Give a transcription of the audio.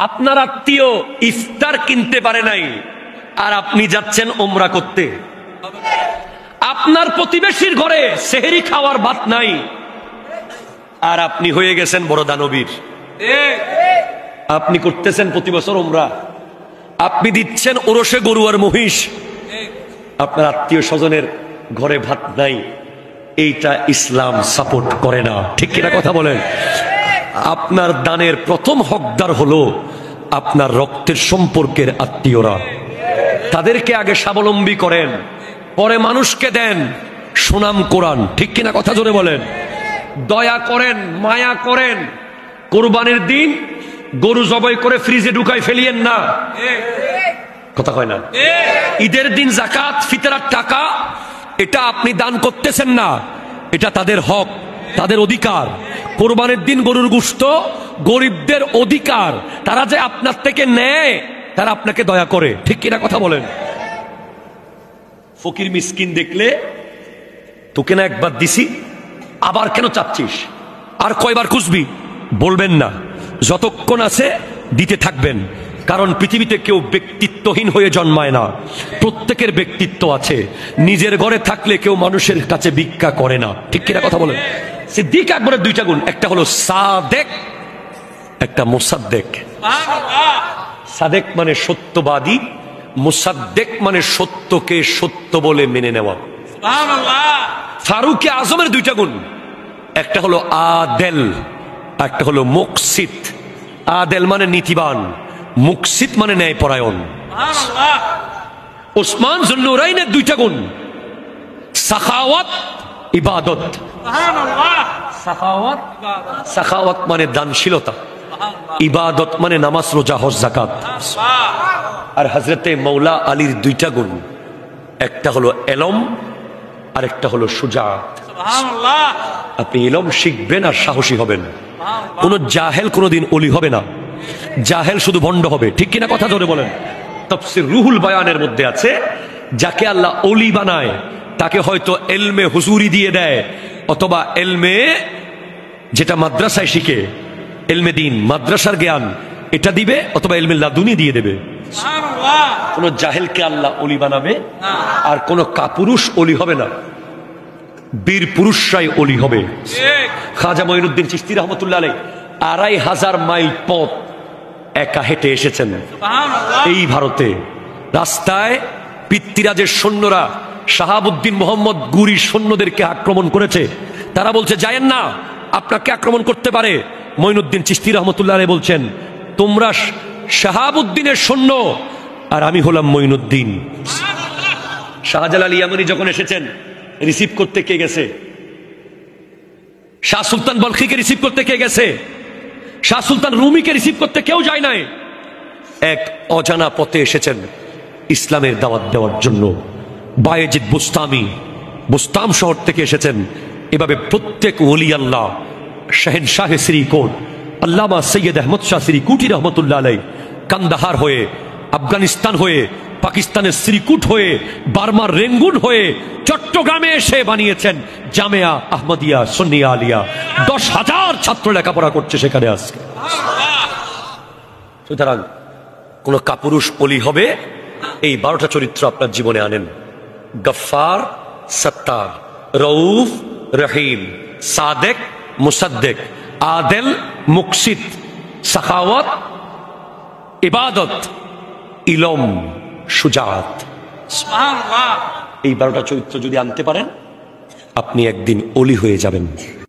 আপনার আত্মীয় ইফতার কিনতে পারে নাই আর আপনি যাচ্ছেন ওমরা করতে। আপনার প্রতিবেশীর ঘরে সেহরি খাওয়ার ভাত নাই আর আপনি হয়ে গেছেন বড় দানবীর। আপনি করতেছেন প্রতি বছর ওমরা, আপনি দিচ্ছেন ওরসে গরু আর মহিষ, আপনার আত্মীয় স্বজনের ঘরে ভাত নাই। এইটা ইসলাম সাপোর্ট করে না, ঠিক কিনা কথা বলেন? আপনার দানের প্রথম হকদার হলো আপনার রক্তের সম্পর্কের আত্মীয়রা। তাদেরকে আগে স্বাবলম্বী করেন, পরে মানুষকে দেন। সুনাম কোরআন, ঠিক কিনা কথা জোরে বলেন? দয়া করেন, মায়া করেন। কোরবানির দিন গরু জবাই করে ফ্রিজে ঢুকাই ফেলিয়েন না, কথা কয় না? ঈদের দিন যাকাত ফিতরার টাকা এটা আপনি দান করতেছেন না, এটা তাদের হক, তাদের অধিকার। কোরবানির দিন গরুর গোশত গরিবদের অধিকার, তারা যে আপনার থেকে নেয়, তারা আপনাকে দয়া করে, ঠিক কিনা কথা বলেন? ফকির মিসকিন দেখলে তোকে না একবার দিছি, আবার কেন চাচ্ছিস, আর কয়বার খুঁজবি? বলবেন না, যতক্ষণ আছে দিতে থাকবেন। কারণ পৃথিবীতে কেউ ব্যক্তিত্বহীন হয়ে জন্মায় না, প্রত্যেকের ব্যক্তিত্ব আছে। নিজের ঘরে থাকলে কেউ মানুষের কাছে ভিক্ষা করে না, ঠিক কিনা কথা বলেন? সিদ্দিক আকবরের দুইটা গুণ, একটা হলো সাদেক, একটা মুসাদ্দেক। সাদেক মানে সত্যবাদী, মুসাদ্দেক মানে সত্যকে সত্য বলে মেনে নেওয়া। ফারুকে আজমের দুইটা গুণ, একটা হলো আদেল, একটা হলো মুকসিত। আদেল মানে নীতিবান, মুকসিত মানে ন্যায়পরায়ণ। ওসমান জুন্নুরাইনের দুইটা গুণ, সাখাওয়াত, ইবাদত। সাখাওয়াত মানে দানশীলতা, ইবাদত মানে নামাজ, রোজা, হজ, যাকাত। আর হযরতে মৌলা আলীর দুইটা গুণ, একটা হলো এলম আর একটা হলো সুজাত। আপনি ইলম শিখবেন আর সাহসী হবেন। কোন জাহেল কোনদিন ওলি হবে না, জাহেল শুধু ভণ্ড হবে, ঠিক কিনা কথা জোরে বলেন? তাফসীর রুহুল বায়ানের মধ্যে আছে, যাকে আল্লাহ ওলি বানায় তাকে হয়তো এলমে হুজুরি দিয়ে দেয়, অথবা এলমে যেটা মাদ্রাসায় শিখে, এলমে দিন মাদ্রাসার জ্ঞান এটা দিবে, অথবা এলমে লাদুনি দিয়ে দেবে। কোন জাহেলকে আল্লাহ ওলি বানাবে আর কোন কাপুরুষ ওলি হবে না, বীর পুরুষরাই ওলি হবে। খাজা মঈনুদ্দিন চিশতি রহমতুল্লাহ আলাইহি ২৫০০ মাইল পথ একা হেঁটে এসেছেন এই ভারতে। রাস্তায় পিতৃরাজের সৈন্যরা শাহাবুদ্দিন মোহাম্মদ গুরি সৈন্যদেরকে আক্রমণ করেছে। তারা বলছে যায়েন না, আপনাকে আক্রমণ করতে পারে। মঈনুদ্দিন চিশতি রহমতুল্লাহ আলাইহি বলছেন, তোমরা শাহাবুদ্দিনের সৈন্য আর আমি হলাম মঈনুদ্দিন। শাহজালাল ইয়ামানি যখন এসেছেন, রিসিভ করতে কে গেছে? শাহ সুলতান বলখিকে রিসিভ করতে কে গেছে? শাহ সুলতান রুমিকে রিসিভ করতে কেউ যায় নাই। এক অজানা পথে এসেছেন ইসলামের দাওয়াত দেওয়ার জন্য। বায়েজিদ বুস্তামি বুস্তাম শহর থেকে এসেছেন। এভাবে প্রত্যেক ওলি আল্লাহ, শাহেনশাহ শ্রীকোট আল্লামা সৈয়দ আহমদ শাহ শ্রীকুটি রহমতুল্লাহ আলাইহি কান্দাহার হয়ে, আফগানিস্তান হয়ে, পাকিস্তানের শ্রীকুট হয়ে, বার্মার রেঙ্গুন হয়ে চট্টগ্রামে এসে বানিয়েছেন জামেয়া আহমদিয়া সুন্নিয়া আলিয়া। ১০,০০০ ছাত্র লেখাপড়া করছে সেখানে আজকে। সুতরাং কোন কাপুরুষ ওলি হবে, এই ১২টা চরিত্র আপনার জীবনে আনেন। গফফার, সত্তার, রউফ, রহিম, সাদেক, মুসাদ্দেক, আদেল, মুকসিত, সাখাওয়াত, ইবাদত, ইলম, সুজাত। এই ১২টা চরিত্র যদি আনতে পারেন, আপনি একদিন ওলি হয়ে যাবেন।